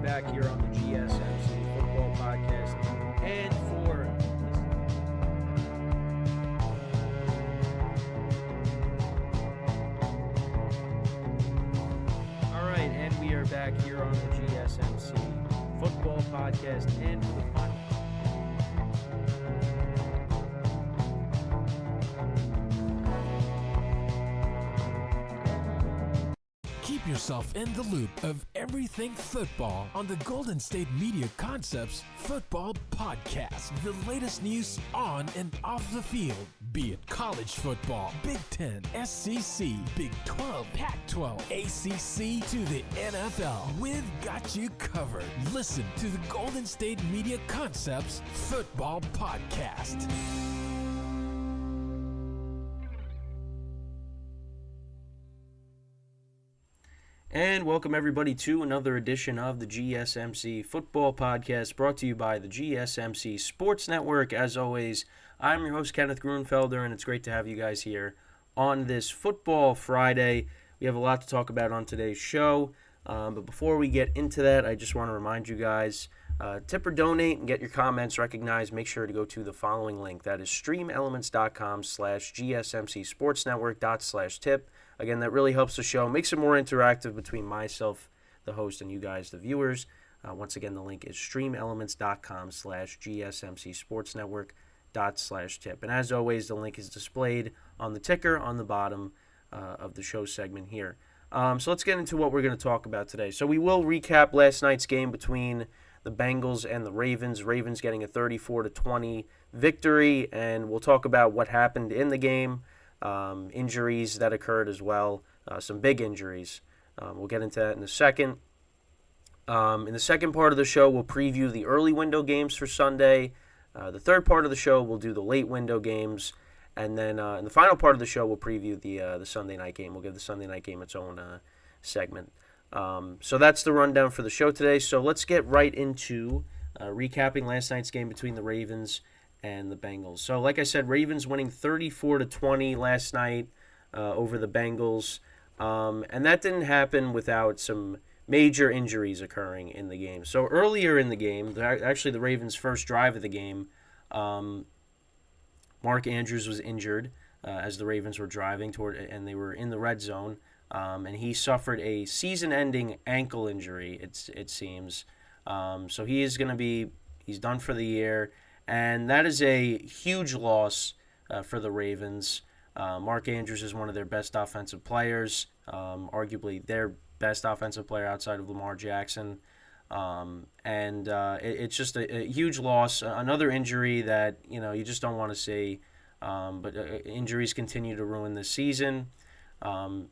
back here on the GSMC Football Podcast. And for all right, and we are back here on the GSMC Football Podcast. And for the final. Keep yourself in the loop of everything football on the Golden State Media Concepts Football Podcast. The latest news on and off the field, be it college football, Big Ten, SEC, Big 12, Pac-12, ACC to the NFL. We've got you covered. Listen to the Golden State Media Concepts Football Podcast. And welcome everybody to another edition of the GSMC Football Podcast, brought to you by the GSMC Sports Network. As always, I'm your host, Kenneth Grunfelder, and it's great to have you guys here on this Football Friday. We have a lot to talk about on today's show, but before we get into that, I just want to remind you guys, tip or donate and get your comments recognized. Make sure to go to the following link. That is streamelements.com/gsmcsportsnetwork./tip. Again, that really helps the show, makes it more interactive between myself, the host, and you guys, the viewers. Once again, the link is streamelements.com/gsmcsportsnetwork./tip. And as always, the link is displayed on the ticker on the bottom of the show segment here. So let's get into what we're going to talk about today. So we will recap last night's game between the Bengals and the Ravens. Ravens getting a 34-20 victory, and we'll talk about what happened in the game. Injuries that occurred as well, some big injuries. We'll get into that in a second. In the second part of the show, we'll preview the early window games for Sunday. The third part of the show, we'll do the late window games. And then in the final part of the show, we'll preview the Sunday night game. We'll give the Sunday night game its own segment. So that's the rundown for the show today. So let's get right into recapping last night's game between the Ravens and the Bengals. So like I said, Ravens winning 34-20 last night over the Bengals. And that didn't happen without some major injuries occurring in the game. So earlier in the game, actually the Ravens' first drive of the game, Mark Andrews was injured as the Ravens were driving toward, and they were in the red zone. And he suffered a season-ending ankle injury, it seems. So he's done for the year. And that is a huge loss for the Ravens. Mark Andrews is one of their best offensive players, arguably their best offensive player outside of Lamar Jackson. It's just a huge loss. Another injury that you just don't want to see. But injuries continue to ruin this season, and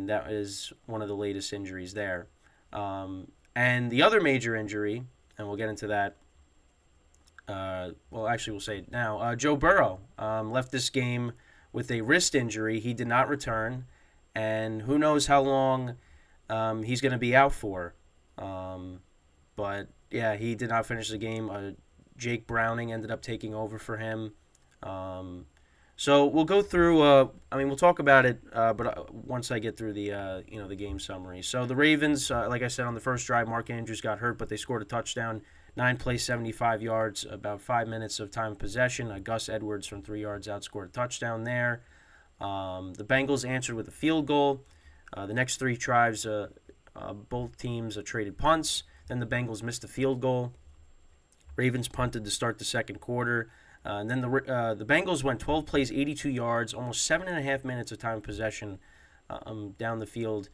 that is one of the latest injuries there. And the other major injury, and we'll get into that. We'll say it now. Joe Burrow left this game with a wrist injury. He did not return, and who knows how long he's going to be out for. But yeah, he did not finish the game. Jake Browning ended up taking over for him. So we'll go through. We'll talk about it, but once I get through the game summary. So the Ravens, like I said on the first drive, Mark Andrews got hurt, but they scored a touchdown. 9 plays, 75 yards, about 5 minutes of time of possession. Gus Edwards from 3 yards out scored a touchdown there. The Bengals answered with a field goal. The next 3 drives, both teams traded punts. Then the Bengals missed a field goal. Ravens punted to start the second quarter. And then the Bengals went 12 plays, 82 yards, almost 7.5 minutes of time of possession down the field.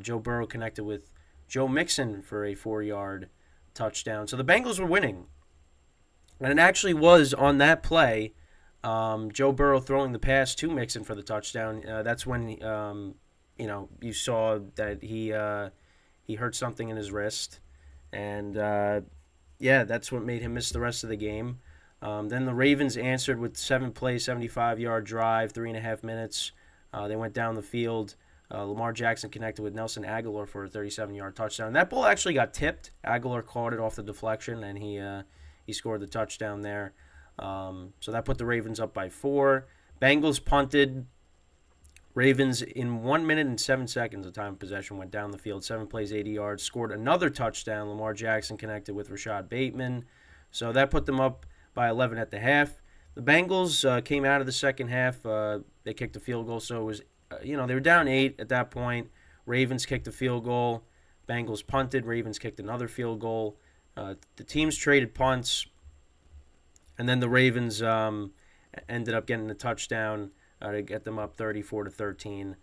Joe Burrow connected with Joe Mixon for a 4-yard touchdown. So the Bengals were winning. And it actually was on that play, Joe Burrow throwing the pass to Mixon for the touchdown. That's when you saw that he hurt something in his wrist. And that's what made him miss the rest of the game. Then the Ravens answered with 7 plays, 75-yard drive, 3.5 minutes. They went down the field. Lamar Jackson connected with Nelson Aguilar for a 37-yard touchdown. That ball actually got tipped. Aguilar caught it off the deflection, and he scored the touchdown there. So that put the Ravens up by 4. Bengals punted. Ravens, in 1 minute and 7 seconds of time of possession, went down the field, 7 plays, 80 yards, scored another touchdown. Lamar Jackson connected with Rashad Bateman. So that put them up by 11 at the half. The Bengals came out of the second half. They kicked a field goal, so it was, they were down 8 at that point. Ravens kicked a field goal. Bengals punted. Ravens kicked another field goal. The teams traded punts, and then the Ravens ended up getting a touchdown to get them up 34-13.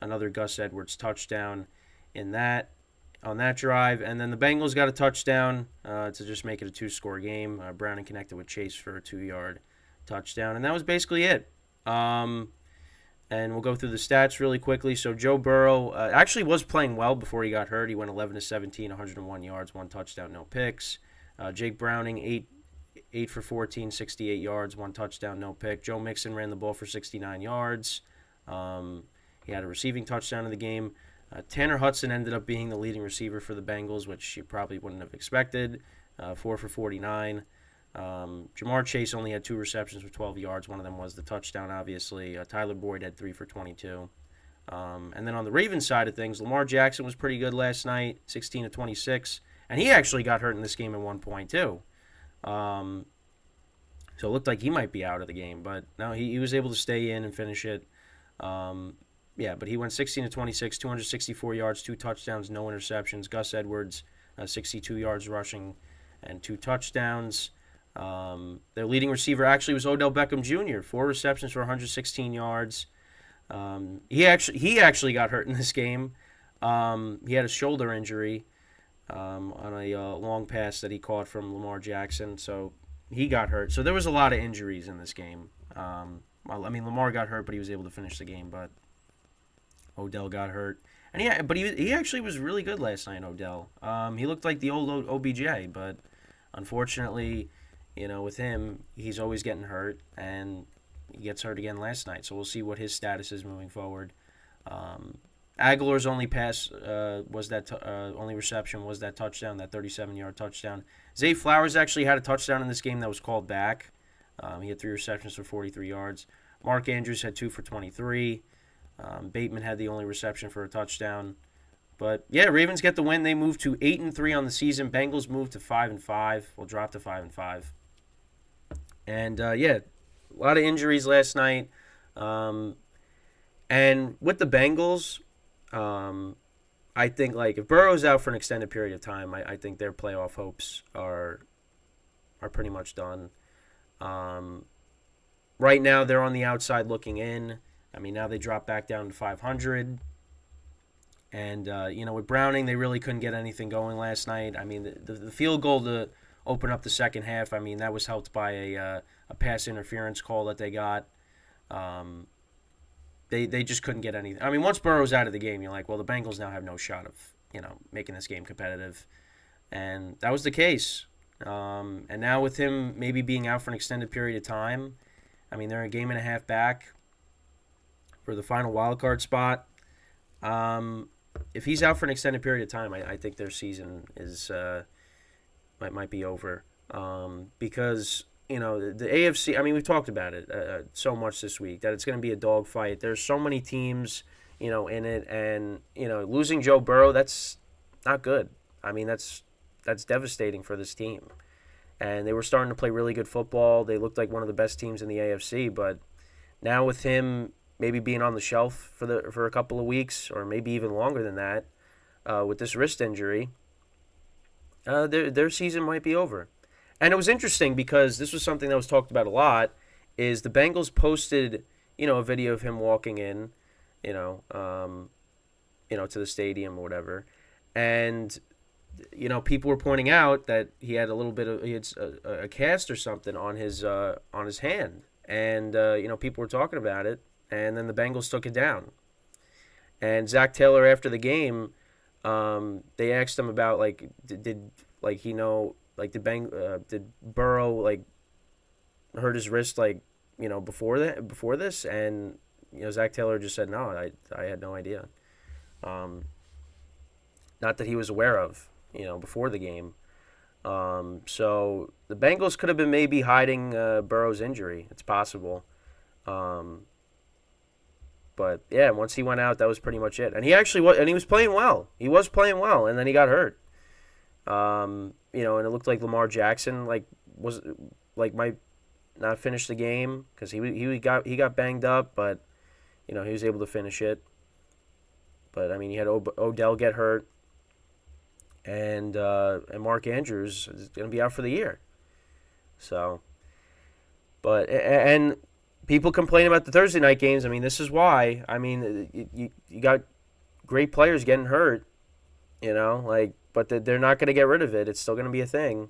Another Gus Edwards touchdown on that drive, and then the Bengals got a touchdown to just make it a 2-score game. Browning connected with Chase for a 2-yard touchdown, and that was basically it. And we'll go through the stats really quickly. So Joe Burrow actually was playing well before he got hurt. He went 11-17, 101 yards, 1 touchdown, no picks. Jake Browning, 8 for 14, 68 yards, 1 touchdown, no pick. Joe Mixon ran the ball for 69 yards. He had a receiving touchdown in the game. Tanner Hudson ended up being the leading receiver for the Bengals, which you probably wouldn't have expected. 4 for 49. Jamar Chase only had 2 receptions for 12 yards. One of them was the touchdown, obviously. Tyler Boyd had 3 for 22. And then on the Ravens side of things, Lamar Jackson was pretty good last night, 16-26. And he actually got hurt in this game at one point, too. So it looked like he might be out of the game. But no, he was able to stay in and finish it. But he went 16-26, 264 yards, 2 touchdowns, no interceptions. Gus Edwards, 62 yards rushing and 2 touchdowns. Their leading receiver actually was Odell Beckham Jr., 4 receptions for 116 yards. He actually got hurt in this game. He had a shoulder injury on a long pass that he caught from Lamar Jackson, so he got hurt. So there was a lot of injuries in this game. Lamar got hurt, but he was able to finish the game, but Odell got hurt. And he actually was really good last night, Odell. He looked like the old OBJ, but unfortunately, with him, he's always getting hurt, and he gets hurt again last night. So we'll see what his status is moving forward. Aguilar's only pass only reception was that touchdown, that 37-yard touchdown. Zay Flowers actually had a touchdown in this game that was called back. He had 3 receptions for 43 yards. Mark Andrews had 2 for 23. Bateman had the only reception for a touchdown. But yeah, Ravens get the win. They moved to 8-3 on the season. Bengals moved to 5-5. We'll drop to 5-5. And a lot of injuries last night. And with the Bengals, I think if Burrow's out for an extended period of time, I think their playoff hopes are pretty much done. Right now, they're on the outside looking in. Now they drop back down to 500. And, with Browning, they really couldn't get anything going last night. The field goal to open up the second half, that was helped by a pass interference call that they got. They just couldn't get anything. Once Burrow's out of the game, you're like, well, the Bengals now have no shot of, making this game competitive. And that was the case. And now with him maybe being out for an extended period of time, they're a game and a half back for the final wild card spot. If he's out for an extended period of time, I think their season is might be over. Because the AFC. We've talked about it so much this week that it's going to be a dogfight. There's so many teams, in it, and losing Joe Burrow, that's not good. That's devastating for this team. And they were starting to play really good football. They looked like one of the best teams in the AFC, but now with him maybe being on the shelf for a couple of weeks, or maybe even longer than that, with this wrist injury, their season might be over. And it was interesting because this was something that was talked about a lot, is the Bengals posted, a video of him walking in, to the stadium or whatever. And, people were pointing out that he had a cast or something on his hand. And, people were talking about it. And then the Bengals took it down. And Zach Taylor, after the game, they asked him about, did Burrow hurt his wrist before this? And Zach Taylor just said no. I had no idea. Not that he was aware of before the game. So the Bengals could have been maybe hiding Burrow's injury. It's possible. But yeah, once he went out, that was pretty much it. And he actually was, and he was playing well. He was playing well, and then he got hurt. You know, and it looked like Lamar Jackson might not finish the game because he got banged up, but you know he was able to finish it. But I mean, he had Odell get hurt, and Mark Andrews is going to be out for the year. So, but and people complain about the Thursday night games. I mean, this is why. I mean, you got great players getting hurt, you know, like, but they're not going to get rid of it. It's still going to be a thing.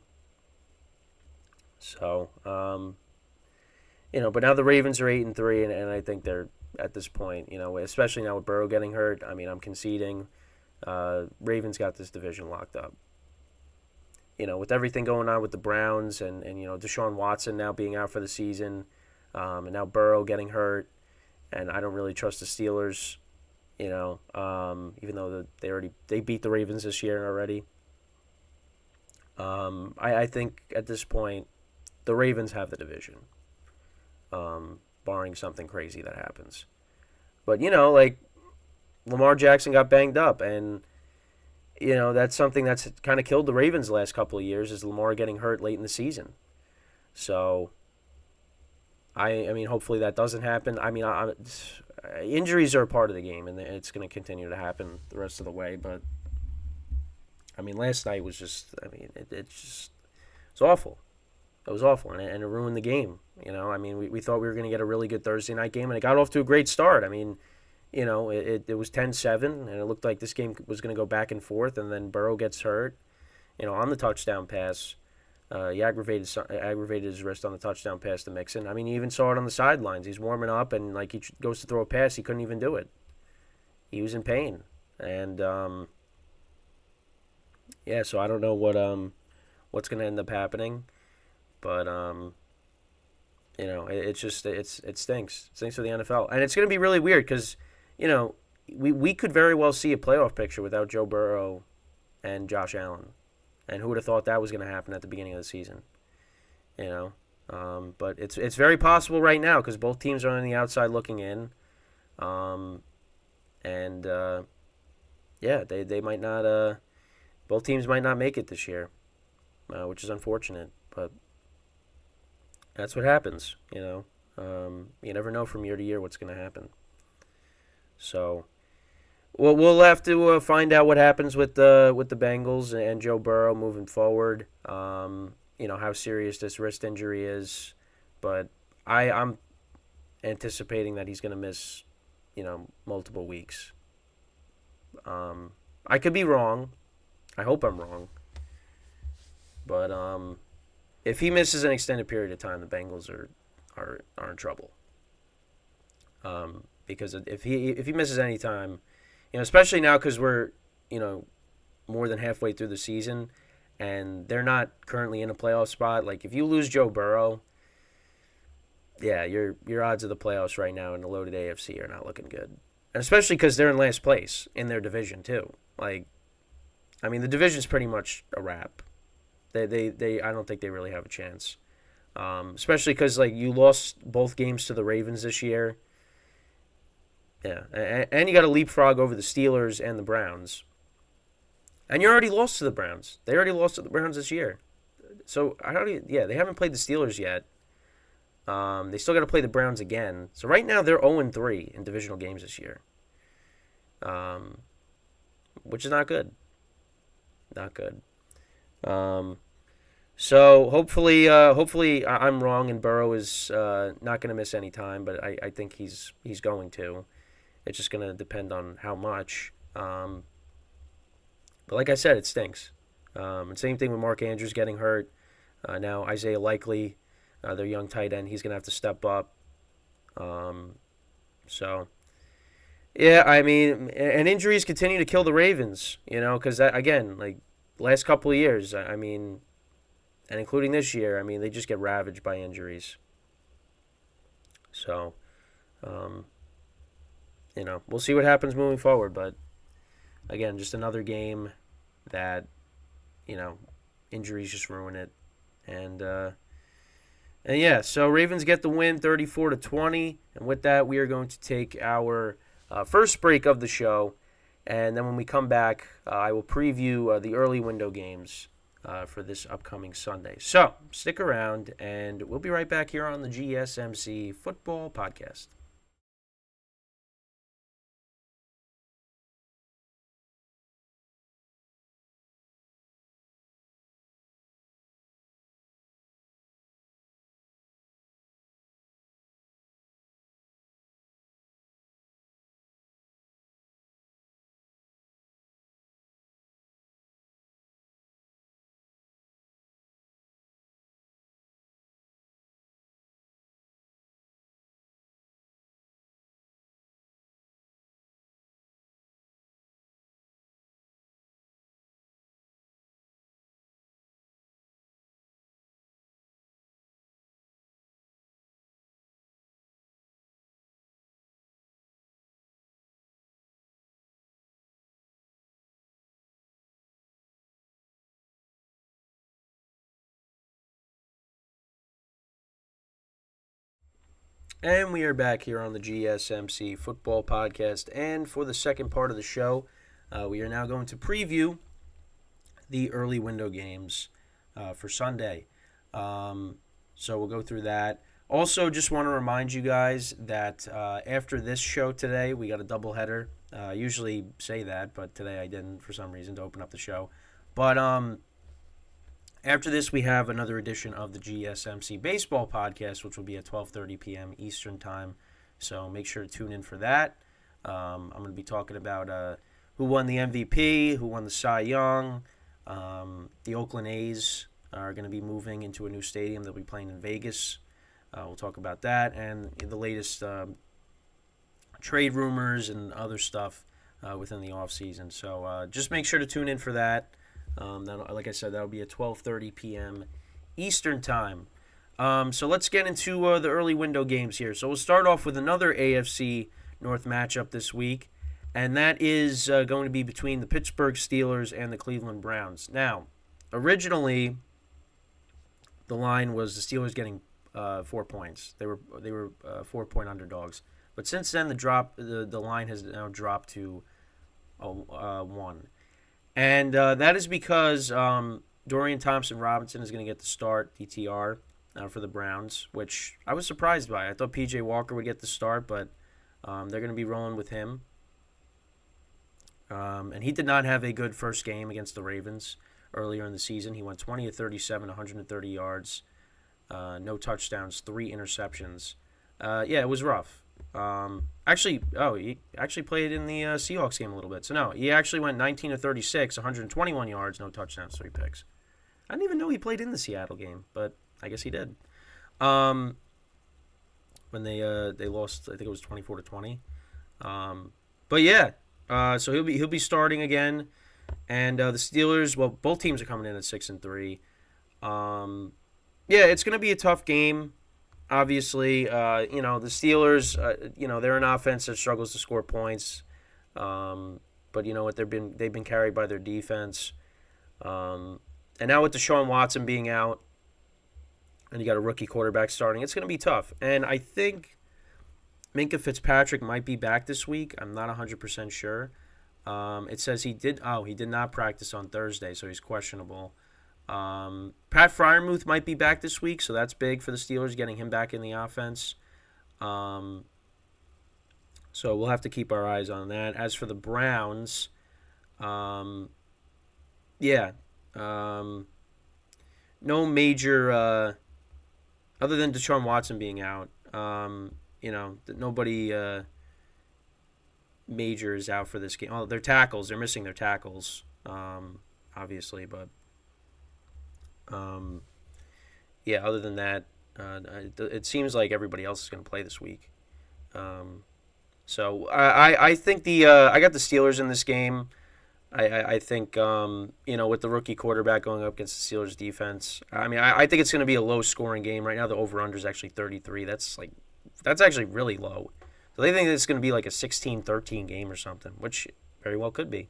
So, you know, but now the Ravens are 8-3, and I think they're at this point, you know, especially now with Burrow getting hurt. I mean, I'm conceding. Ravens got this division locked up. You know, with everything going on with the Browns and you know, Deshaun Watson now being out for the season, and now Burrow getting hurt, and I don't really trust the Steelers, you know, even though they beat the Ravens this year already. I think at this point, the Ravens have the division, barring something crazy that happens. But, you know, like, Lamar Jackson got banged up, and you know, that's something that's kind of killed the Ravens the last couple of years, is Lamar getting hurt late in the season. So, I mean, hopefully that doesn't happen. I mean, injuries are a part of the game, and it's going to continue to happen the rest of the way. But, I mean, last night was just, I mean, it's awful. It was awful, and it ruined the game. You know, I mean, we thought we were going to get a really good Thursday night game, and it got off to a great start. I mean, you know, it was 10-7, and it looked like this game was going to go back and forth, and then Burrow gets hurt, you know, on the touchdown pass. He aggravated his wrist on the touchdown pass to Mixon. I mean, you even saw it on the sidelines. He's warming up, and, like, he goes to throw a pass. He couldn't even do it. He was in pain. And, yeah, so I don't know what's going to end up happening. But, you know, it stinks. It stinks for the NFL. And it's going to be really weird because, you know, we could very well see a playoff picture without Joe Burrow and Josh Allen. And who would have thought that was going to happen at the beginning of the season? You know, but it's very possible right now because both teams are on the outside looking in. Yeah, they might not. Both teams might not make it this year, which is unfortunate. But that's what happens, you know. You never know from year to year what's going to happen. So, we'll have to find out what happens with the Bengals and Joe Burrow moving forward. You know, how serious this wrist injury is, but I'm anticipating that he's going to miss, you know, multiple weeks. I could be wrong. I hope I'm wrong. But if he misses an extended period of time, the Bengals are in trouble. Because if he misses any time, you know, especially now because we're, you know, more than halfway through the season, and they're not currently in a playoff spot. Like, if you lose Joe Burrow, yeah, your odds of the playoffs right now in the loaded AFC are not looking good, and especially because they're in last place in their division too. Like, I mean, the division's pretty much a wrap. They I don't think they really have a chance, especially because, like, you lost both games to the Ravens this year. Yeah, and you got to leapfrog over the Steelers and the Browns. And you already lost to the Browns. They already lost to the Browns this year. So, they haven't played the Steelers yet. They still got to play the Browns again. So, right now, they're 0-3 in divisional games this year. Which is not good. Not good. So, hopefully I'm wrong and Burrow is not going to miss any time, but I think he's going to. It's just going to depend on how much. But like I said, it stinks. And same thing with Mark Andrews getting hurt. Now Isaiah Likely, their young tight end, he's going to have to step up. So, yeah, I mean, and injuries continue to kill the Ravens, you know, because, again, like, last couple of years, I mean, and including this year, I mean, they just get ravaged by injuries. So, you know, we'll see what happens moving forward. But, again, just another game that, you know, injuries just ruin it. And, And yeah, so Ravens get the win 34-20. And with that, we are going to take our first break of the show. And then when we come back, I will preview the early window games for this upcoming Sunday. So stick around, and we'll be right back here on the GSMC Football Podcast. And we are back here on the GSMC Football Podcast. And for the second part of the show, we are now going to preview the early window games for Sunday. So we'll go through that. Also, just want to remind you guys that after this show today, we got a doubleheader. I usually say that, but today I didn't for some reason to open up the show. But after this, we have another edition of the GSMC Baseball Podcast, which will be at 12:30 p.m. Eastern Time. So make sure to tune in for that. I'm going to be talking about who won the MVP, who won the Cy Young. The Oakland A's are going to be moving into a new stadium. They'll be playing in Vegas. We'll talk about that and the latest trade rumors and other stuff within the offseason. So just make sure to tune in for that. Like I said, that'll be at 12:30 p.m. Eastern Time. So let's get into the early window games here. So we'll start off with another AFC North matchup this week, and that is going to be between the Pittsburgh Steelers and the Cleveland Browns. Now, originally, the line was the Steelers getting 4 points. They were 4-point underdogs, but since then the line has now dropped to 1. And that is because Dorian Thompson-Robinson is going to get the start, DTR, for the Browns, which I was surprised by. I thought P.J. Walker would get the start, but they're going to be rolling with him. And he did not have a good first game against the Ravens earlier in the season. He went 20 of 37, 130 yards, no touchdowns, 3 interceptions. Yeah, it was rough. He actually played in the Seahawks game a little bit. So, no, he actually went 19 of 36, 121 yards, no touchdowns, 3 picks. I didn't even know he played in the Seattle game, but I guess he did. When they lost, I think it was 24-20. But yeah, so he'll be starting again, and the Steelers. Well, both teams are coming in at 6-3. Yeah, it's going to be a tough game. Obviously, the Steelers, they're an offense that struggles to score points. But you know what? They've been carried by their defense. And now with Deshaun Watson being out, and you got a rookie quarterback starting, it's going to be tough. And I think Minkah Fitzpatrick might be back this week. I'm not 100% sure. It says he did not practice on Thursday, so he's questionable. Pat Freiermuth might be back this week, so that's big for the Steelers, getting him back in the offense. So we'll have to keep our eyes on that. As for the Browns, no major, other than Deshaun Watson being out, nobody major is out for this game. Oh, their tackles, they're missing their tackles, obviously, but other than that, it seems like everybody else is going to play this week. So I think I got the Steelers in this game. I think with the rookie quarterback going up against the Steelers defense, I think it's going to be a low scoring game. Right now the over under is actually 33. That's actually really low. So they think it's going to be like a 16-13 game or something, which very well could be.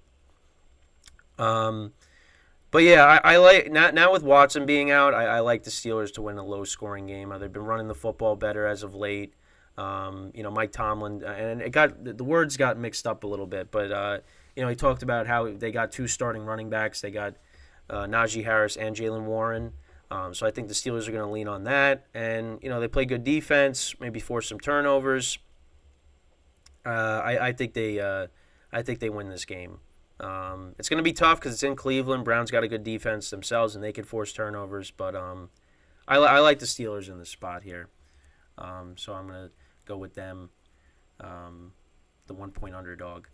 But yeah, I like now with Watson being out, I like the Steelers to win a low scoring game. They've been running the football better as of late. Mike Tomlin, and the words got mixed up a little bit, but he talked about how they got two starting running backs. They got Najee Harris and Jalen Warren. So I think the Steelers are going to lean on that, and they play good defense, maybe force some turnovers. I think they win this game. It's going to be tough because it's in Cleveland. Browns got a good defense themselves, and they can force turnovers. But I like the Steelers in this spot here. So I'm going to go with them, the 1-point underdog.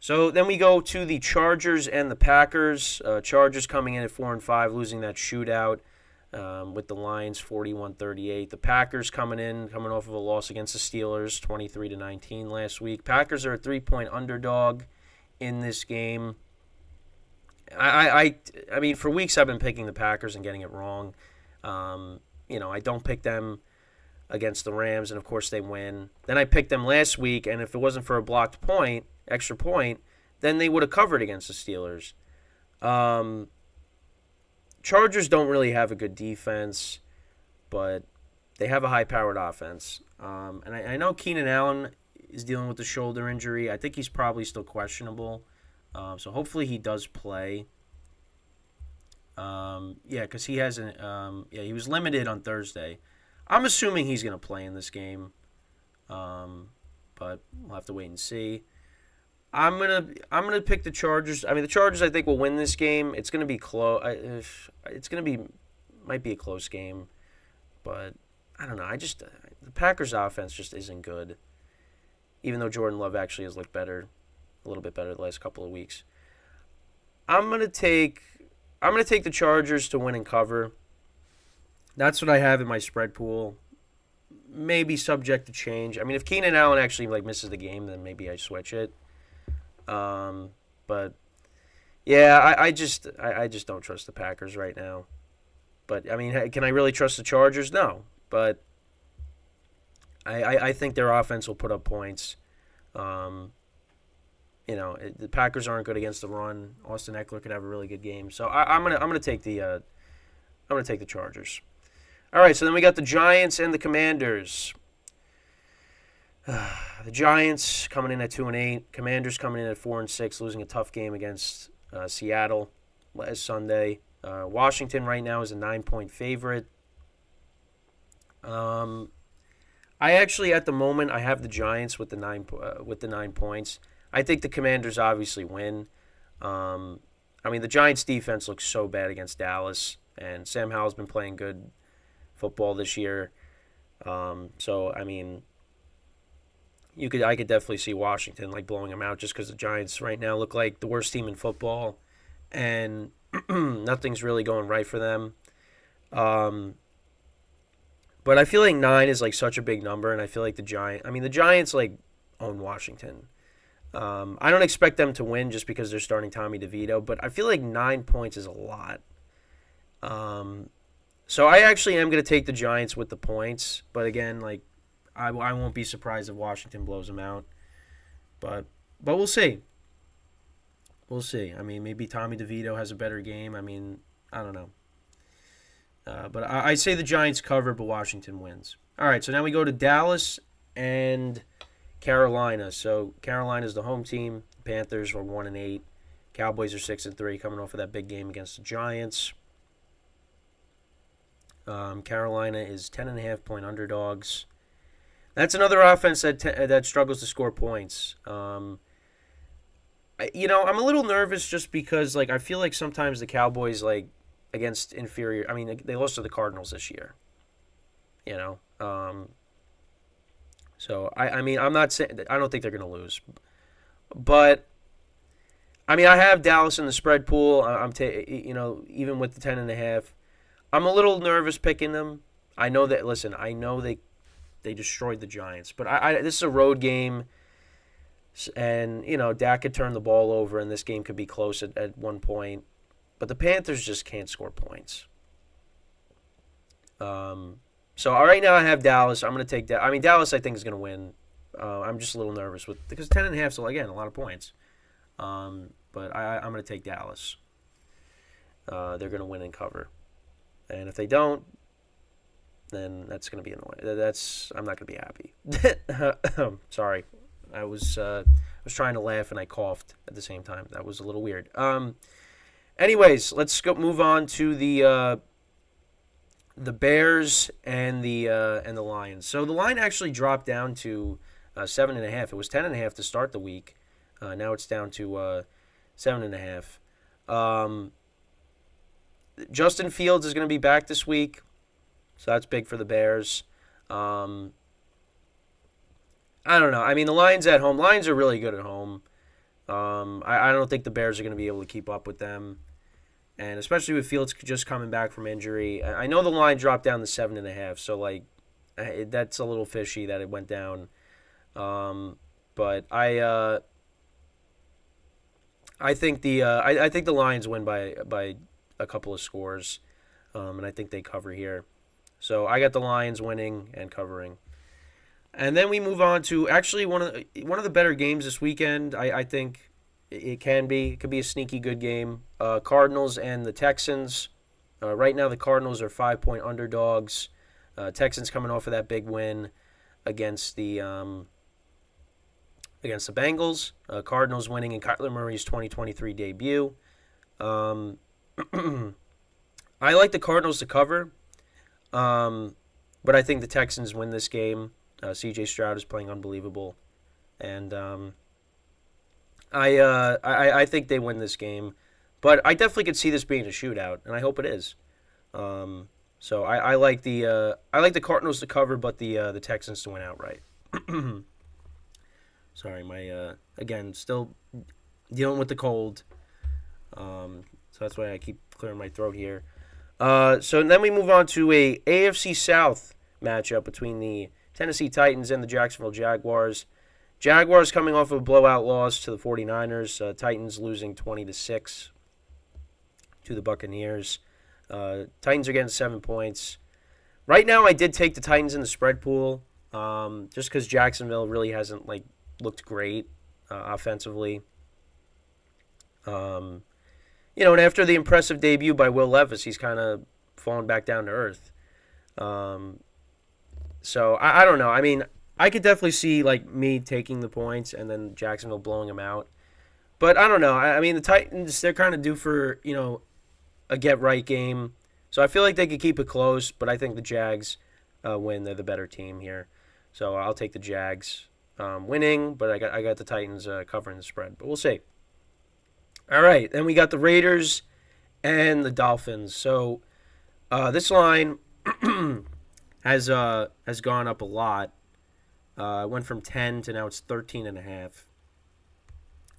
So then we go to the Chargers and the Packers. Chargers coming in at 4-5, losing that shootout with the Lions 41-38. The Packers coming off of a loss against the Steelers 23-19 last week. Packers are a 3-point underdog in this game. I mean, for weeks I've been picking the Packers and getting it wrong. I don't pick them against the Rams, and of course they win. Then I picked them last week, and if it wasn't for a blocked point, extra point, then they would have covered against the Steelers. Chargers don't really have a good defense, but they have a high-powered offense. And I know Keenan Allen is dealing with the shoulder injury. I think he's probably still questionable. So hopefully he does play. Because he hasn't. He was limited on Thursday. I'm assuming he's going to play in this game, but we'll have to wait and see. I'm gonna pick the Chargers. I mean, the Chargers I think will win this game. It's going to be close. Might be a close game, but I don't know. The Packers offense just isn't good. Even though Jordan Love actually has looked better, a little bit better the last couple of weeks. I'm gonna take the Chargers to win and cover. That's what I have in my spread pool. Maybe subject to change. I mean, if Keenan Allen actually misses the game, then maybe I switch it. But yeah, I just don't trust the Packers right now. But I mean, can I really trust the Chargers? No. But I think their offense will put up points. The Packers aren't good against the run. Austin Eckler could have a really good game. So I'm gonna take the Chargers. All right, so then we got the Giants and the Commanders. The Giants coming in at 2-8. Commanders coming in at 4-6, losing a tough game against Seattle last Sunday. Washington right now is a 9-point favorite. I actually, at the moment, I have the Giants with the 9 points. I think the Commanders obviously win. The Giants' defense looks so bad against Dallas, and Sam Howell's been playing good football this year. I could definitely see Washington blowing them out just because the Giants right now look like the worst team in football, and nothing's really going right for them. But I feel like 9 is such a big number, and I feel like the Giants own Washington. I don't expect them to win just because they're starting Tommy DeVito, but I feel like 9 points is a lot. So I actually am going to take the Giants with the points, but again, I won't be surprised if Washington blows them out. But we'll see. We'll see. I mean, maybe Tommy DeVito has a better game. I mean, I don't know. But I say the Giants cover, but Washington wins. All right, so now we go to Dallas and Carolina. So Carolina's the home team. Panthers were 1-8. Cowboys are 6-3, coming off of that big game against the Giants. Carolina is 10.5-point underdogs. That's another offense that struggles to score points. I'm a little nervous just because I feel like sometimes the Cowboys against inferior. I mean, they lost to the Cardinals this year. So I'm not saying I don't think they're going to lose, but I have Dallas in the spread pool. Even with the 10.5, I'm a little nervous picking them. I know that. Listen, I know they destroyed the Giants, but this is a road game, and Dak could turn the ball over, and this game could be close at one point. But the Panthers just can't score points. So right now I have Dallas. I'm going to take that. Dallas I think is going to win. I'm just a little nervous because 10.5 is again a lot of points. But I'm going to take Dallas. they're going to win and cover. And if they don't, then that's going to be annoying. I'm not going to be happy. Sorry, I was trying to laugh and I coughed at the same time. That was a little weird. Anyways, let's move on to the Bears and the Lions. So the line actually dropped down to 7.5. It was 10.5 to start the week. Now it's down to 7.5. Justin Fields is going to be back this week, so that's big for the Bears. I don't know. I mean, the Lions at home. Lions are really good at home. I don't think the Bears are going to be able to keep up with them, and especially with Fields just coming back from injury. I know the line dropped down to 7.5, so that's a little fishy that it went down. But I think I think the Lions win by a couple of scores, and I think they cover here. So I got the Lions winning and covering. And then we move on to actually one of the better games this weekend. I think it could be a sneaky good game. Cardinals and the Texans. Right now the Cardinals are 5-point underdogs. Texans coming off of that big win against the Bengals. Cardinals winning in Kyler Murray's 2023 debut. I like the Cardinals to cover, but I think the Texans win this game. C.J. Stroud is playing unbelievable, and I think they win this game. But I definitely could see this being a shootout, and I hope it is. So I like the Cardinals to cover, but the Texans to win outright. Sorry, again, still dealing with the cold. So that's why I keep clearing my throat here. So then we move on to a AFC South matchup between the Tennessee Titans and the Jacksonville Jaguars. Jaguars coming off of a blowout loss to the 49ers. Titans losing 20-6 to the Buccaneers. Titans are getting 7 points. Right now, I did take the Titans in the spread pool, just because Jacksonville really hasn't looked great offensively. And after the impressive debut by Will Levis, he's kind of fallen back down to earth. So I don't know. I mean, I could definitely see me taking the points and then Jacksonville blowing them out. But I don't know. I mean, the Titans, they're kind of due for a get right game. So I feel like they could keep it close. But I think the Jags win. They're the better team here. So I'll take the Jags winning. But I got the Titans covering the spread. But we'll see. All right, then we got the Raiders and the Dolphins. So this line has gone up a lot. It went from 10 to now it's 13.5.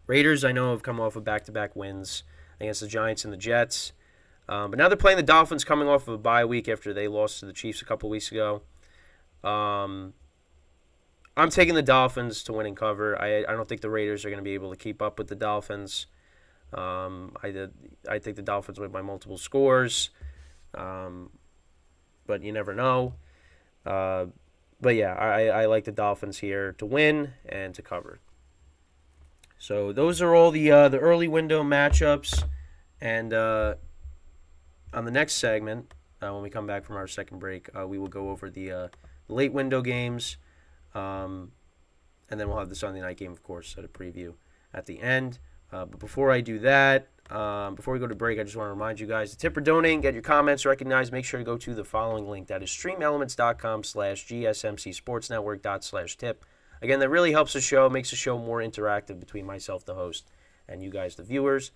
Raiders, I know, have come off of back-to-back wins against the Giants and the Jets. But now they're playing the Dolphins coming off of a bye week after they lost to the Chiefs a couple weeks ago. I'm taking the Dolphins to win and cover. I don't think the Raiders are going to be able to keep up with the Dolphins. I think the Dolphins win by multiple scores, but you never know. But yeah, I like the Dolphins here to win and to cover. So those are all the early window matchups, and on the next segment, when we come back from our second break, we will go over the late window games, and then we'll have the Sunday night game, of course, at a preview at the end. But before I do that, before we go to break, I just want to remind you guys to tip or donate, get your comments recognized. Make sure to go to the following link. That is streamelements.com/gsmcsportsnetwork./tip. Again, that really helps the show, makes the show more interactive between myself, the host, and you guys, the viewers.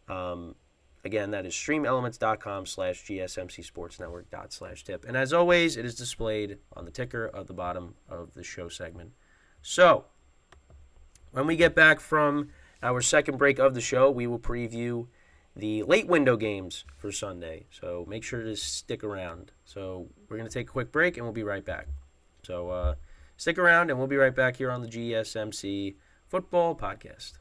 Again, that is streamelements.com/gsmcsportsnetwork./tip. And as always, it is displayed on the ticker at the bottom of the show segment. So, when we get back from our second break of the show, we will preview the late window games for Sunday. So make sure to stick around. So we're going to take a quick break, and we'll be right back. So stick around, and we'll be right back here on the GSMC Football Podcast.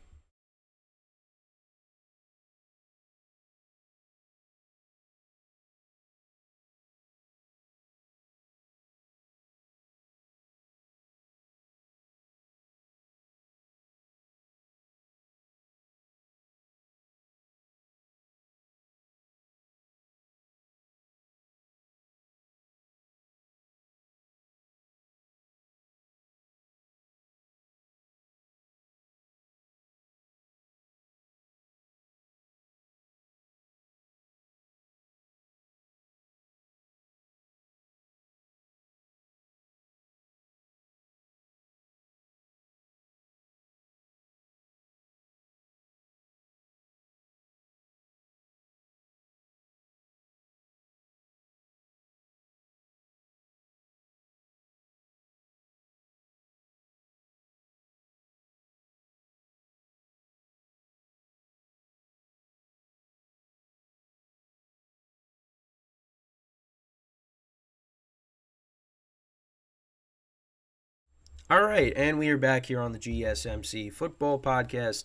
All right, and we are back here on the GSMC Football Podcast.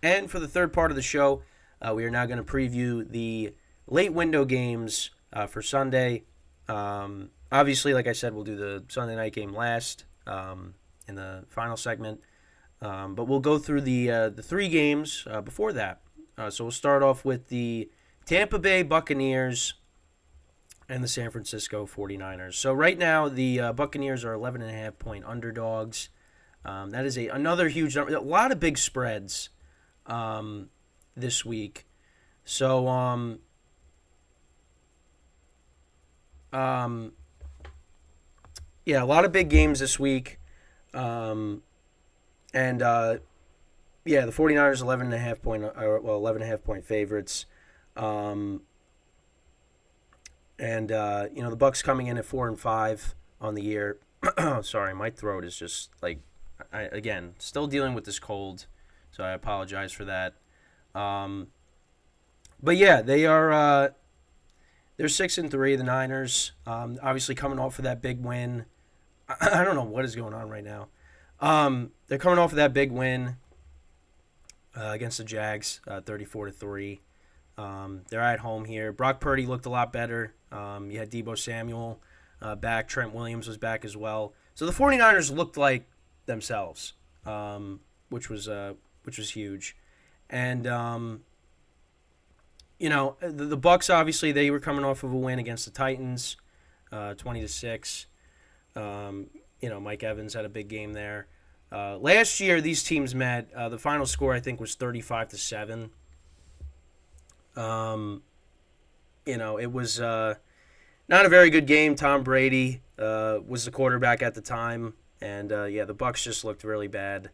And for the third part of the show, we are now going to preview the late window games for Sunday. Obviously, like I said, we'll do the Sunday night game last in the final segment. But we'll go through the three games before that. So we'll start off with the Tampa Bay Buccaneers and the San Francisco 49ers. So right now, the Buccaneers are 11.5-point underdogs. That is another huge number. A lot of big spreads this week. So, yeah, a lot of big games this week. The 49ers 11.5-point favorites. The Bucs coming in at 4-5 on the year. Sorry, my throat is just still dealing with this cold, so I apologize for that. But yeah, they're 6-3. The Niners, obviously coming off of that big win. I don't know what is going on right now. They're coming off of that big win against the Jags, 34-3. They're at home here. Brock Purdy looked a lot better. You had Deebo Samuel back. Trent Williams was back as well. So the 49ers looked like themselves, which was huge. And the Bucs, obviously, they were coming off of a win against the Titans, 20-6. Mike Evans had a big game there. Last year, these teams met. The final score, I think, was 35-7. It was not a very good game. Tom Brady was the quarterback at the time, and the Bucs just looked really bad.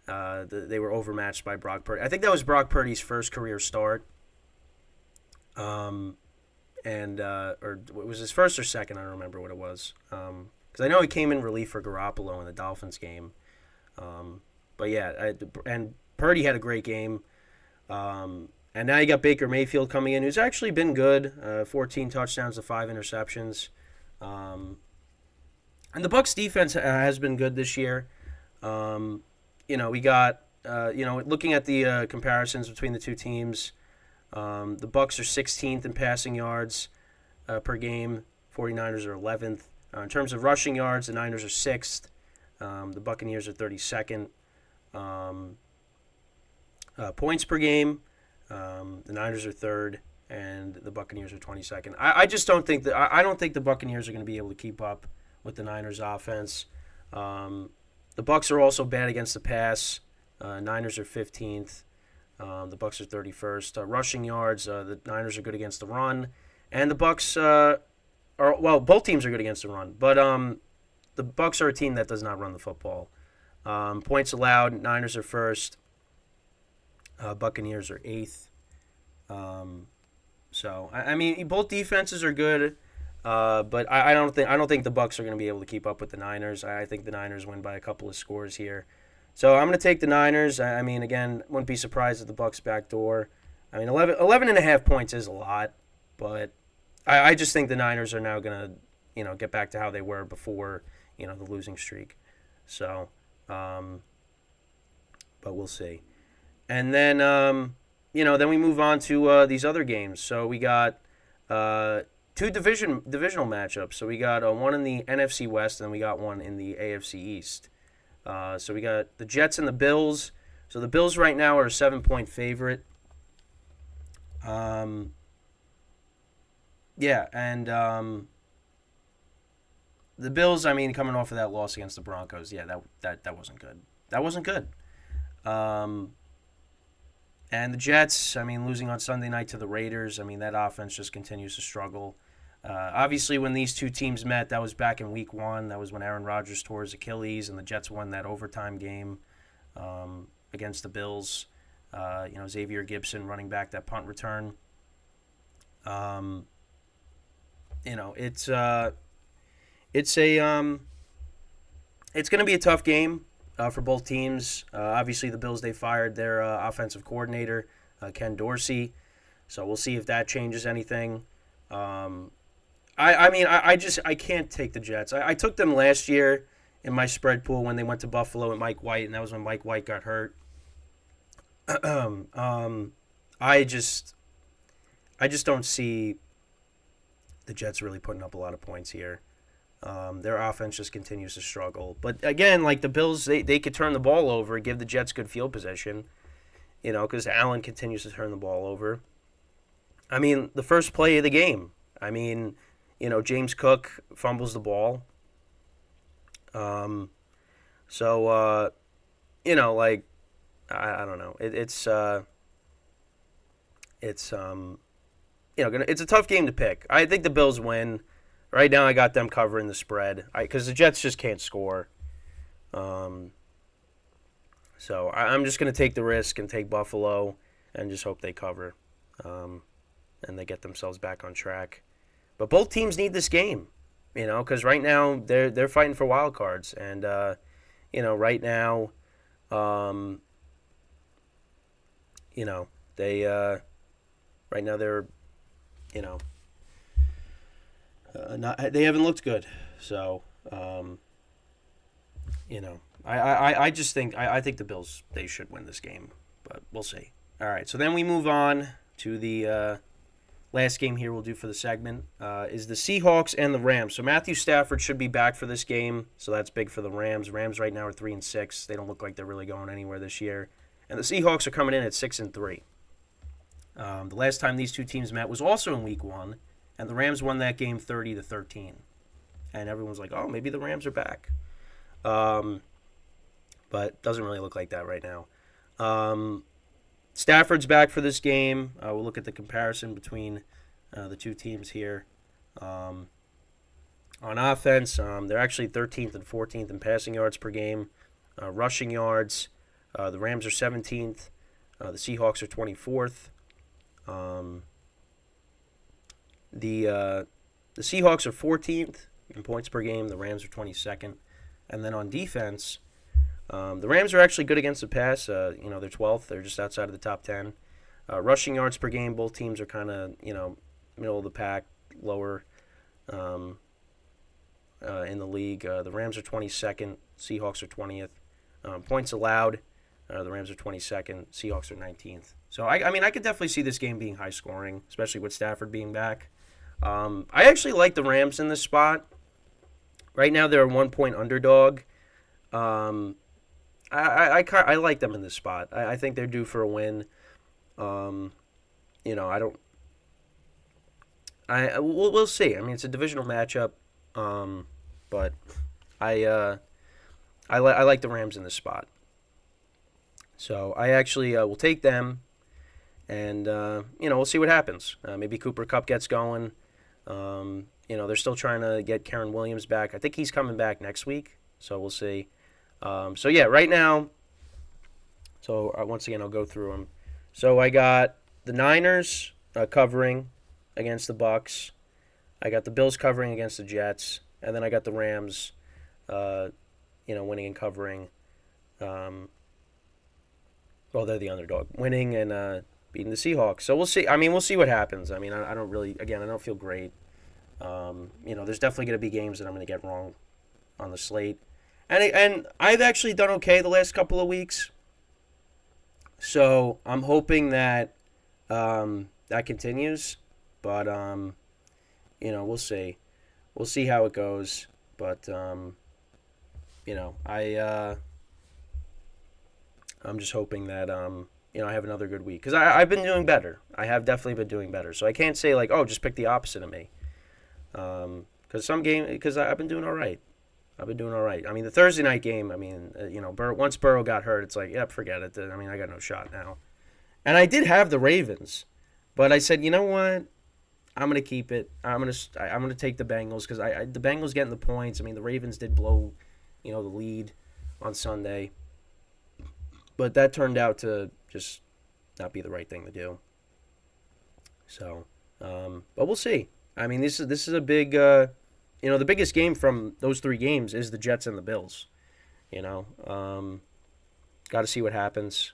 They were overmatched by Brock Purdy. I think that was Brock Purdy's first career start. Or it was his first or second. I don't remember what it was. Because I know he came in relief for Garoppolo in the Dolphins game. And Purdy had a great game. And now you got Baker Mayfield coming in, who's actually been good. 14 touchdowns to 5 interceptions. And the Bucs defense has been good this year. We got, looking at the comparisons between the two teams, the Bucs are 16th in passing yards per game. 49ers are 11th. In terms of rushing yards, the Niners are 6th. The Buccaneers are 32nd. Points per game, the Niners are 3rd, and the Buccaneers are 22nd. I just don't think I don't think the Buccaneers are going to be able to keep up with the Niners offense. The Bucs are also bad against the pass. Niners are 15th. The Bucs are 31st. Rushing yards, the Niners are good against the run, and the Bucs both teams are good against the run, but the Bucs are a team that does not run the football. Points allowed, Niners are 1st. Buccaneers are 8th. Both defenses are good, but I don't think the Bucs are going to be able to keep up with the Niners. I think the Niners win by a couple of scores here. So I'm going to take the Niners. Again, wouldn't be surprised if the Bucs backdoor. 11.5 points is a lot, but I just think the Niners are now going to, get back to how they were before, the losing streak. So, but we'll see. And then, then we move on to these other games. So we got two divisional matchups. So we got one in the NFC West, and then we got one in the AFC East. So we got the Jets and the Bills. So the Bills right now are a 7-point favorite. The Bills, coming off of that loss against the Broncos, that wasn't good. That wasn't good. And the Jets, losing on Sunday night to the Raiders, that offense just continues to struggle. Obviously, when these two teams met, that was back in Week 1. That was when Aaron Rodgers tore his Achilles, and the Jets won that overtime game against the Bills. Xavier Gibson running back that punt return. It's going to be a tough game for both teams. Obviously, the Bills, they fired their offensive coordinator, Ken Dorsey. So we'll see if that changes anything. I can't take the Jets. I took them last year in my spread pool when they went to Buffalo with Mike White, and that was when Mike White got hurt. I just don't see the Jets really putting up a lot of points here. Their offense just continues to struggle. But again, like the Bills, they could turn the ball over and give the Jets good field position, because Allen continues to turn the ball over. I mean, the first play of the game, James Cook fumbles the ball. I don't know. It's a tough game to pick. I think the Bills win. Right now, I got them covering the spread because the Jets just can't score. So I'm just going to take the risk and take Buffalo and just hope they cover, and they get themselves back on track. But both teams need this game, because right now they're fighting for wild cards, and right now, they right now they're they haven't looked good. So I just think I think the Bills, they should win this game, but we'll see. All right, so then we move on to the last game here we'll do for the segment, is the Seahawks and the Rams. So Matthew Stafford should be back for this game, so that's big for the Rams. Rams right now are 3-6. They don't look like they're really going anywhere this year. And the Seahawks are coming in at 6-3. The last time these two teams met was also in Week 1, and the Rams won that game 30-13. And everyone's like, oh, maybe the Rams are back. But doesn't really look like that right now. Stafford's back for this game. We'll look at the comparison between the two teams here. On offense, they're actually 13th and 14th in passing yards per game. Rushing yards, the Rams are 17th. The Seahawks are 24th. The Seahawks are 14th in points per game. The Rams are 22nd. And then on defense, the Rams are actually good against the pass. They're 12th. They're just outside of the top 10. Rushing yards per game, both teams are kind of, middle of the pack, lower in the league. The Rams are 22nd. Seahawks are 20th. Points allowed, the Rams are 22nd. Seahawks are 19th. So, I could definitely see this game being high scoring, especially with Stafford being back. I actually like the Rams in this spot. Right now, they're a 1-point underdog. I like them in this spot. I think they're due for a win. We'll see. It's a divisional matchup, but I like the Rams in this spot. So I actually will take them, and we'll see what happens. Maybe Cooper Kupp gets going. They're still trying to get Karen Williams back. I think he's coming back next week, so we'll see. Right now, once again, I'll go through them. So I got the Niners covering against the Bucks. I got the Bills covering against the Jets. And then I got the Rams, winning and covering. They're the underdog. Winning and beating the Seahawks. So we'll see. We'll see what happens. I don't feel great. There's definitely going to be games that I'm going to get wrong on the slate. And I've actually done okay the last couple of weeks. So I'm hoping that that continues. But, we'll see. We'll see how it goes. But, I'm just hoping that, I have another good week. Because I've been doing better. I have definitely been doing better. So I can't say, just pick the opposite of me. Because I've been doing all right. The Thursday night game, once Burrow got hurt, it's like, yep, forget it. I got no shot now. And I did have the Ravens, but I said, you know what? I'm gonna keep it. I'm gonna take the Bengals because the Bengals getting the points. The Ravens did blow, the lead on Sunday, but that turned out to just not be the right thing to do. So, but we'll see. This is a big. The biggest game from those three games is the Jets and the Bills. Got to see what happens.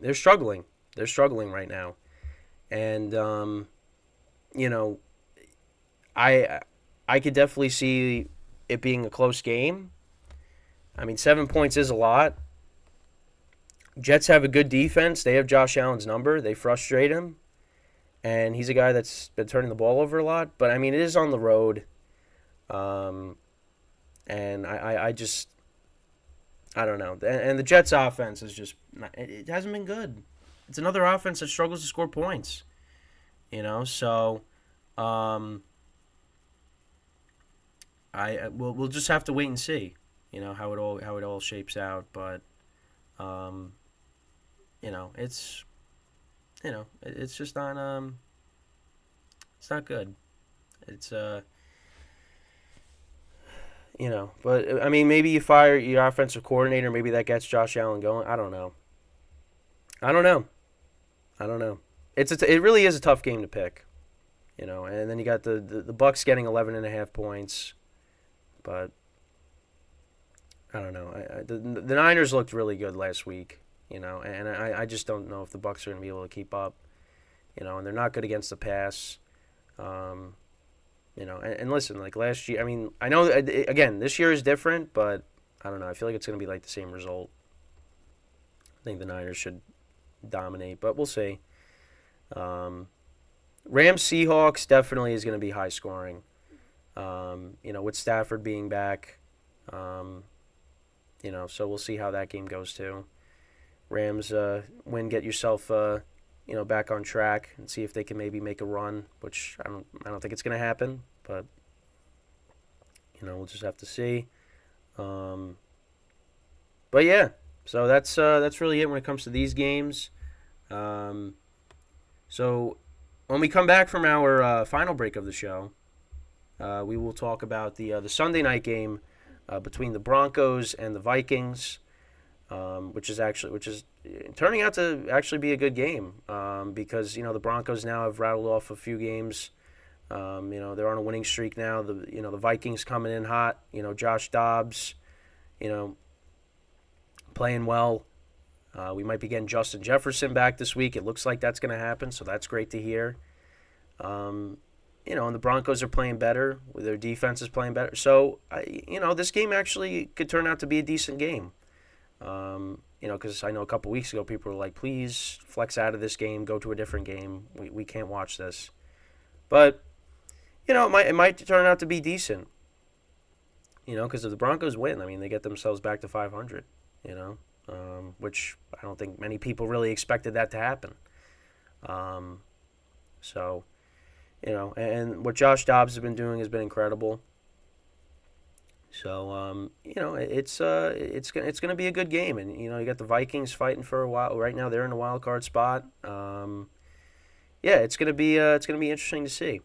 They're struggling. They're struggling right now. And, I I could definitely see it being a close game. I mean, 7 points is a lot. Jets have a good defense. They have Josh Allen's number. They frustrate him, and he's a guy that's been turning the ball over a lot. But I mean, it is on the road, um, and I just I don't know. And the Jets' offense is just it hasn't been good. It's another offense that struggles to score points. So um, we'll just have to wait and see. How it all shapes out, but um, it's it's just not it's not good. It's but I mean maybe you fire your offensive coordinator, maybe that gets Josh Allen going. I don't know. I don't know. I don't know. It really is a tough game to pick, and then you got the Bucks getting 11.5 points, but I don't know. The Niners looked really good last week, and I just don't know if the Bucks are going to be able to keep up, and they're not good against the pass. Um, and listen, like last year, I mean, I know, again, this year is different, but I don't know. I feel like it's going to be like the same result. I think the Niners should dominate, but we'll see. Um, Rams Seahawks definitely is going to be high scoring. With Stafford being back, um, so we'll see how that game goes too. Rams win, get yourself back on track and see if they can maybe make a run, which I don't think it's going to happen, but we'll just have to see. Um, but yeah, so that's really it when it comes to these games. Um, so when we come back from our final break of the show, we will talk about the Sunday night game between the Broncos and the Vikings, which is turning out to actually be a good game because the Broncos now have rattled off a few games. They're on a winning streak now. The Vikings coming in hot. Josh Dobbs, playing well. We might be getting Justin Jefferson back this week. It looks like that's going to happen, so that's great to hear. And the Broncos are playing better. Their defense is playing better. So, this game actually could turn out to be a decent game. Because I know a couple weeks ago people were like, please flex out of this game, go to a different game. We can't watch this. But, it might turn out to be decent. Because if the Broncos win, I mean, they get themselves back to 500, which I don't think many people really expected that to happen. So, and what Josh Dobbs has been doing has been incredible. So it's gonna be a good game, and you got the Vikings fighting for a while. Right now, they're in the wild card spot. Yeah, it's gonna be interesting to see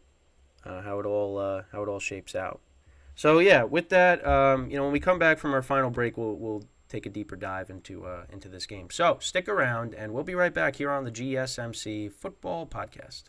how it all shapes out. So yeah, with that, when we come back from our final break, we'll take a deeper dive into this game. So stick around, and we'll be right back here on the GSMC Football Podcast.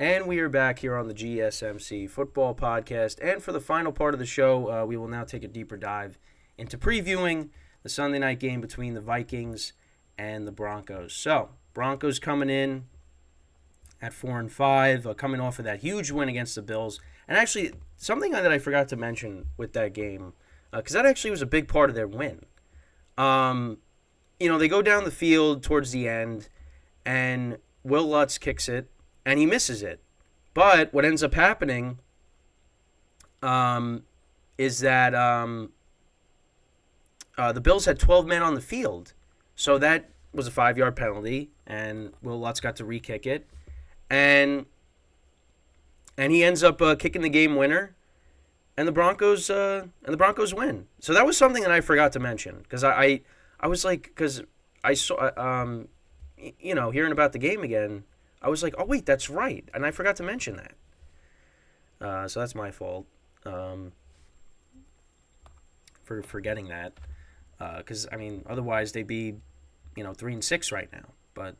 And we are back here on the GSMC Football Podcast. And for the final part of the show, we will now take a deeper dive into previewing the Sunday night game between the Vikings and the Broncos. So, Broncos coming in at 4-5, coming off of that huge win against the Bills. And actually, something that I forgot to mention with that game, because that actually was a big part of their win. They go down the field towards the end, and Will Lutz kicks it, and he misses it. But what ends up happening is that the Bills had 12 men on the field. So that was a 5-yard penalty, and Will Lutz got to re-kick it. And he ends up kicking the game winner, and the Broncos win. So that was something that I forgot to mention, because I was like, because I saw hearing about the game again, I was like, oh wait, that's right, and I forgot to mention that. So that's my fault for forgetting that, because otherwise they'd be 3-6 right now, but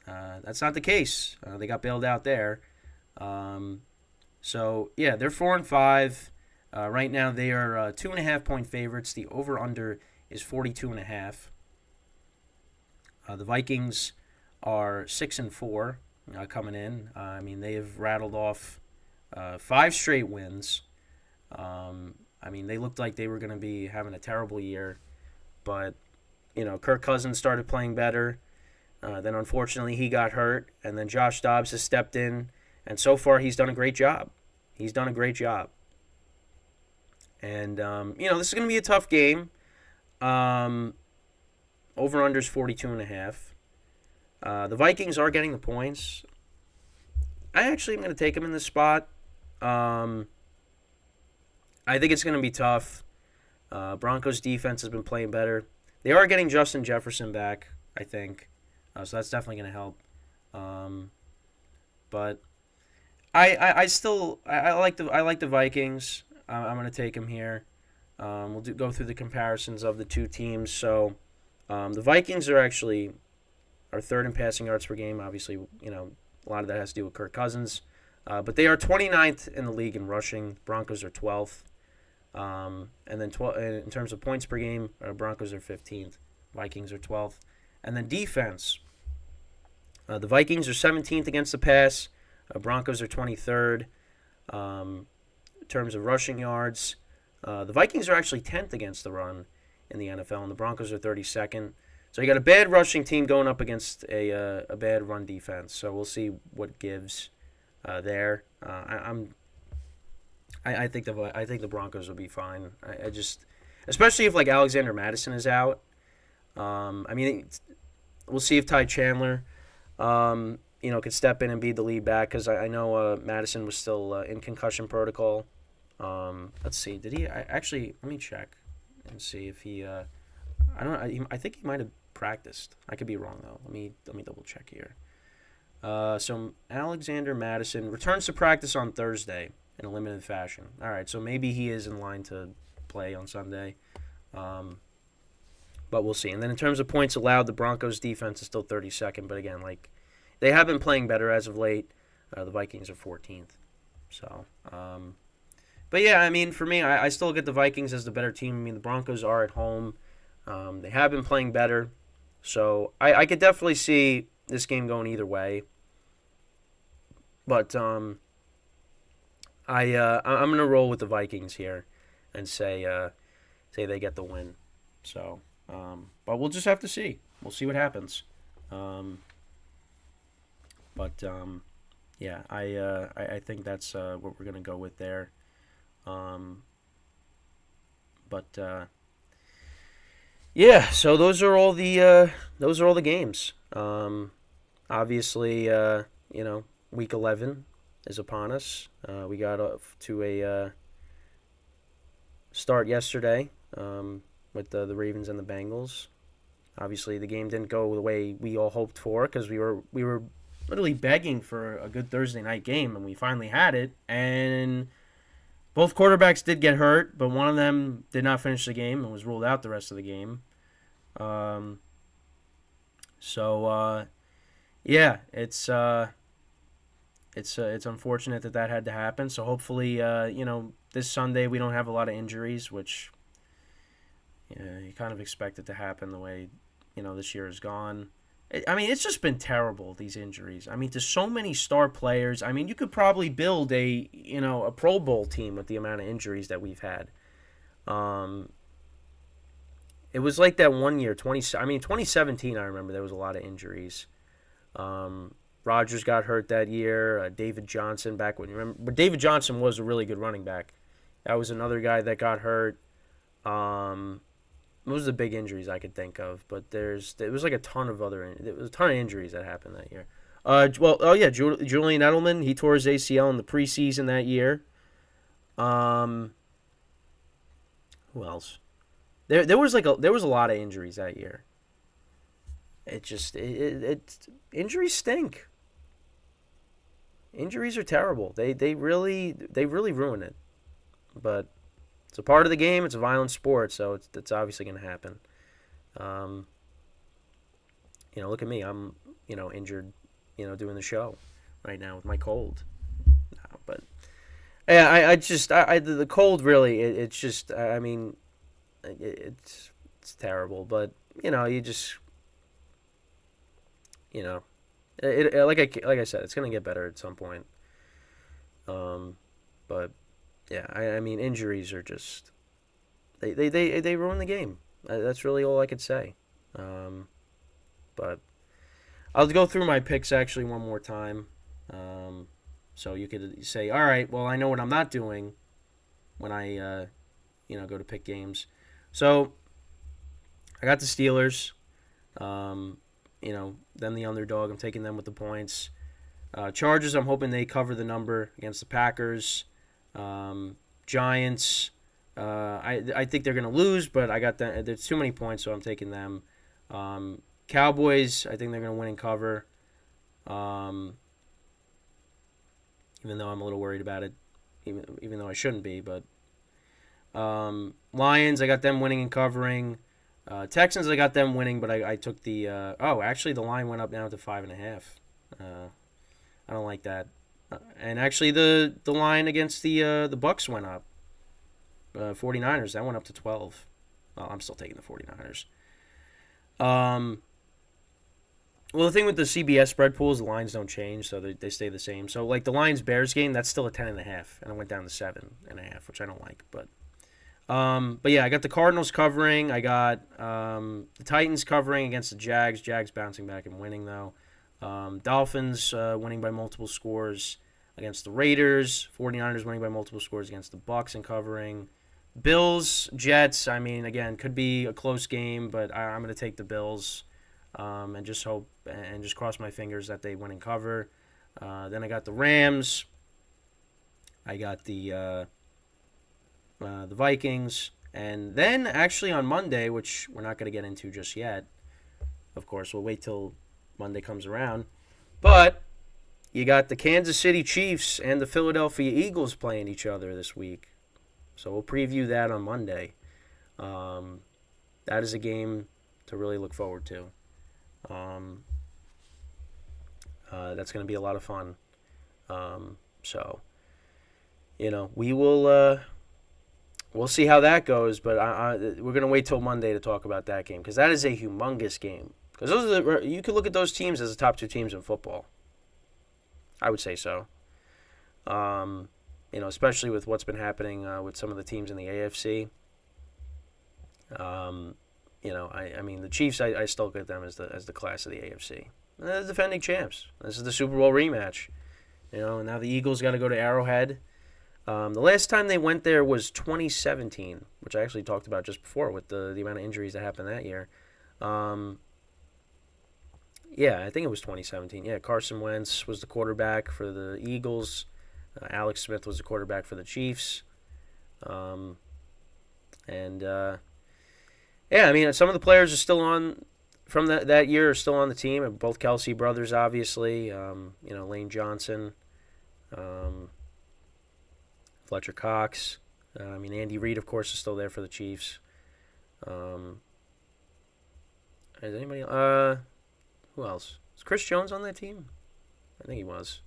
that's not the case. They got bailed out there. So yeah, they're 4-5. Right now they are 2.5-point favorites. The over/under is 42.5. The Vikings are 6-4 coming in. They have rattled off 5 straight wins. They looked like they were going to be having a terrible year, but Kirk Cousins started playing better. Then unfortunately he got hurt, and then Josh Dobbs has stepped in, and so far he's done a great job. And this is going to be a tough game. Over/under's 42.5. The Vikings are getting the points. I actually am going to take them in this spot. I think it's going to be tough. Broncos defense has been playing better. They are getting Justin Jefferson back, I think. So that's definitely going to help. But I like the Vikings. I'm going to take them here. We'll go through the comparisons of the two teams. So the Vikings are third in passing yards per game. Obviously, a lot of that has to do with Kirk Cousins. But they are 29th in the league in rushing. Broncos are 12th. And then in terms of points per game, Broncos are 15th. Vikings are 12th. And then defense. The Vikings are 17th against the pass. Broncos are 23rd. In terms of rushing yards, the Vikings are actually 10th against the run in the NFL, and the Broncos are 32nd. So you got a bad rushing team going up against a bad run defense. So we'll see what gives there. I think the Broncos will be fine. I just, especially if Alexander Mattison is out. We'll see if Ty Chandler, could step in and be the lead back, because I know Madison was still in concussion protocol. Let's see. Did he? Let me check and see if he. I don't know. I think he might have practiced. I could be wrong though. Let me double check here. So Alexander Mattison returns to practice on Thursday in a limited fashion. All right. So maybe he is in line to play on Sunday. But we'll see. And then in terms of points allowed, the Broncos defense is still 32nd. But again, they have been playing better as of late. The Vikings are 14th. So, but yeah, for me, I still get the Vikings as the better team. The Broncos are at home. They have been playing better. So I could definitely see this game going either way. But I'm going to roll with the Vikings here and say they get the win. So, but we'll just have to see. We'll see what happens. Yeah, I think that's what we're going to go with there. Yeah, so those are all the games. Obviously, week 11 is upon us. We got off to a start yesterday with the Ravens and the Bengals. Obviously, the game didn't go the way we all hoped for, because we were literally begging for a good Thursday night game, and we finally had it. And both quarterbacks did get hurt, but one of them did not finish the game and was ruled out the rest of the game. Yeah, it's it's unfortunate that had to happen. So hopefully, this Sunday we don't have a lot of injuries, which you kind of expect it to happen the way this year has gone. I mean, it's just been terrible, these injuries. I mean, to so many star players. I mean, you could probably build a Pro Bowl team with the amount of injuries that we've had. It was like that one year, 2017, I remember there was a lot of injuries. Rodgers got hurt that year. David Johnson back when you remember, but David Johnson was a really good running back. That was another guy that got hurt. Those are the big injuries I could think of, but there was like a ton of injuries that happened that year. Julian Edelman, he tore his ACL in the preseason that year. Who else? There was a lot of injuries that year. Injuries stink. Injuries are terrible. They really ruin it. But it's a part of the game. It's a violent sport, so it's obviously going to happen. Look at me. I'm injured. Doing the show right now with my cold. No, but yeah, the cold really. It's just. I mean, it's terrible. But you just. Like I said, it's going to get better at some point. But yeah, I mean, injuries are just they ruin the game. That's really all I could say. But I'll go through my picks actually one more time, so you could say, all right, well, I know what I'm not doing when I go to pick games. So I got the Steelers. Them the underdog. I'm taking them with the points. Chargers, I'm hoping they cover the number against the Packers. Giants, I think they're going to lose, but I got that. There's too many points, so I'm taking them. Cowboys, I think they're going to win and cover. Even though I'm a little worried about it, even though I shouldn't be, but Lions, I got them winning and covering. Texans, I got them winning, but I took the. Actually, the line went up now to 5.5. I don't like that. And actually, the line against the Bucks went up. 49ers, that went up to 12. Well, I'm still taking the 49ers. Well, the thing with the CBS spread pools, the lines don't change, so they stay the same. So, like the Lions-Bears game, that's still a 10.5, and it went down to 7.5, which I don't like. But yeah, I got the Cardinals covering. I got the Titans covering against the Jags. Jags bouncing back and winning, though. Dolphins winning by multiple scores against the Raiders. 49ers winning by multiple scores against the Bucks and covering. Bills, Jets, I mean, again, could be a close game, but I'm going to take the Bills and just hope and just cross my fingers that they win and cover. Then I got the Rams. I got the Vikings. And then actually on Monday, which we're not going to get into just yet, of course, we'll wait till Monday comes around. But you got the Kansas City Chiefs and the Philadelphia Eagles playing each other this week. So we'll preview that on Monday. That is a game to really look forward to. That's going to be a lot of fun. So, we will we'll see how that goes. But we're going to wait till Monday to talk about that game because that is a humongous game. Because you could look at those teams as the top two teams in football. I would say so. Especially with what's been happening with some of the teams in the AFC. I mean, the Chiefs, I still look at them as the class of the AFC. And they're the defending champs. This is the Super Bowl rematch. And now the Eagles got to go to Arrowhead. The last time they went there was 2017, which I actually talked about just before with the amount of injuries that happened that year. Yeah, I think it was 2017. Yeah, Carson Wentz was the quarterback for the Eagles. Alex Smith was the quarterback for the Chiefs. Yeah, I mean, some of the players are still on from that year are still on the team. Both Kelsey brothers, obviously. Lane Johnson, Fletcher Cox. Andy Reid, of course, is still there for the Chiefs. Is anybody? Who else? Is Chris Jones on that team? I think he was.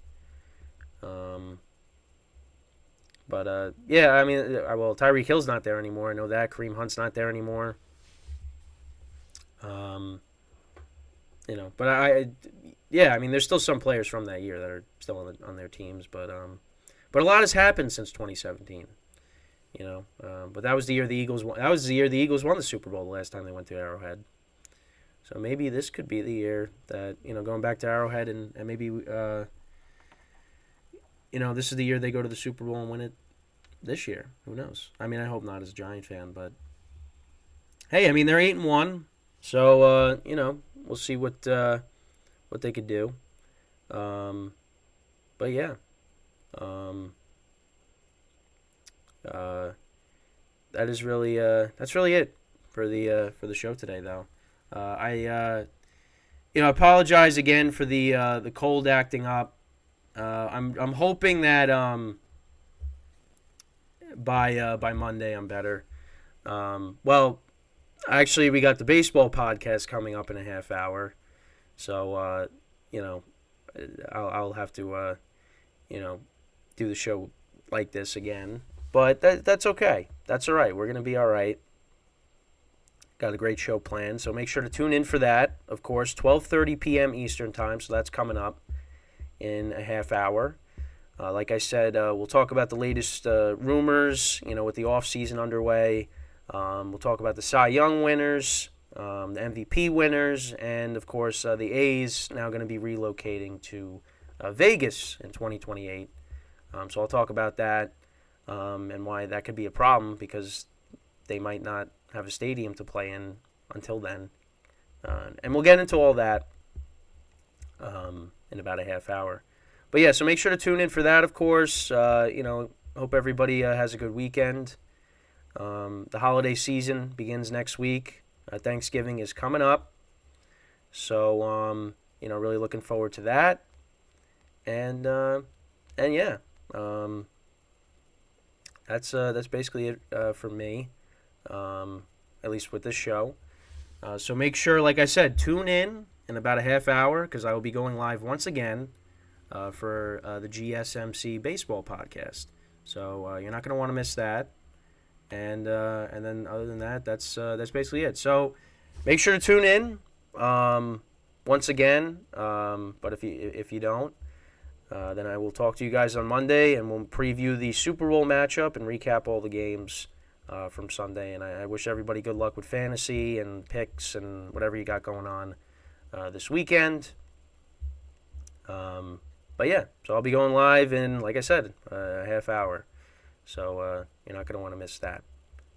Yeah, I mean, well, Tyreek Hill's not there anymore. I know that. Kareem Hunt's not there anymore. But yeah, I mean, there's still some players from that year that are still on their teams, but a lot has happened since 2017. But that was the year the Eagles won. That was the year the Eagles won the Super Bowl the last time they went to Arrowhead. So maybe this could be the year that, going back to Arrowhead and maybe this is the year they go to the Super Bowl and win it this year. Who knows? I mean, I hope not as a Giant fan, but hey, I mean, they're 8-1, so we'll see what they could do. But yeah, that's really it for the show today, though. I apologize again for the cold acting up. I'm hoping that by Monday I'm better. Well, actually, we got the baseball podcast coming up in a half hour, so I'll have to do the show like this again. But that's okay. That's all right. We're gonna be all right. Got a great show planned, so make sure to tune in for that. Of course, 12:30 p.m. Eastern time, so that's coming up in a half hour. Like I said, we'll talk about the latest rumors, with the off-season underway. We'll talk about the Cy Young winners, the MVP winners, and, of course, the A's now going to be relocating to Vegas in 2028. So I'll talk about that and why that could be a problem because they might not have a stadium to play in until then. And we'll get into all that in about a half hour. But yeah, so make sure to tune in for that, of course. Hope everybody has a good weekend. The holiday season begins next week. Thanksgiving is coming up. So, really looking forward to that. And yeah, that's basically it for me, at least with this show. So make sure, like I said, tune in about a half hour because I will be going live once again for the GSMC baseball podcast. So you're not going to want to miss that. And then other than that, that's basically it. So make sure to tune in once again. But if you don't, then I will talk to you guys on Monday, and we'll preview the Super Bowl matchup and recap all the games from Sunday. And I wish everybody good luck with fantasy and picks and whatever you got going on this weekend. But yeah, so I'll be going live in, like I said, a half hour. So you're not going to want to miss that.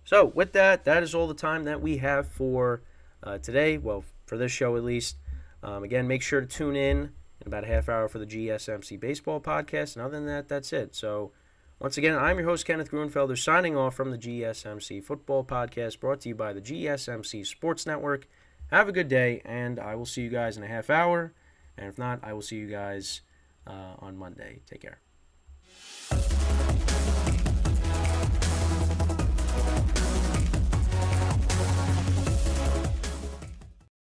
So with that, that is all the time that we have for today. Well, for this show at least. Again, make sure to tune in about a half hour for the GSMC Baseball Podcast. And other than that, that's it. So once again, I'm your host, Kenneth Grunfelder, signing off from the GSMC Football Podcast, brought to you by the GSMC Sports Network. Have a good day, and I will see you guys in a half hour. And if not, I will see you guys on Monday. Take care.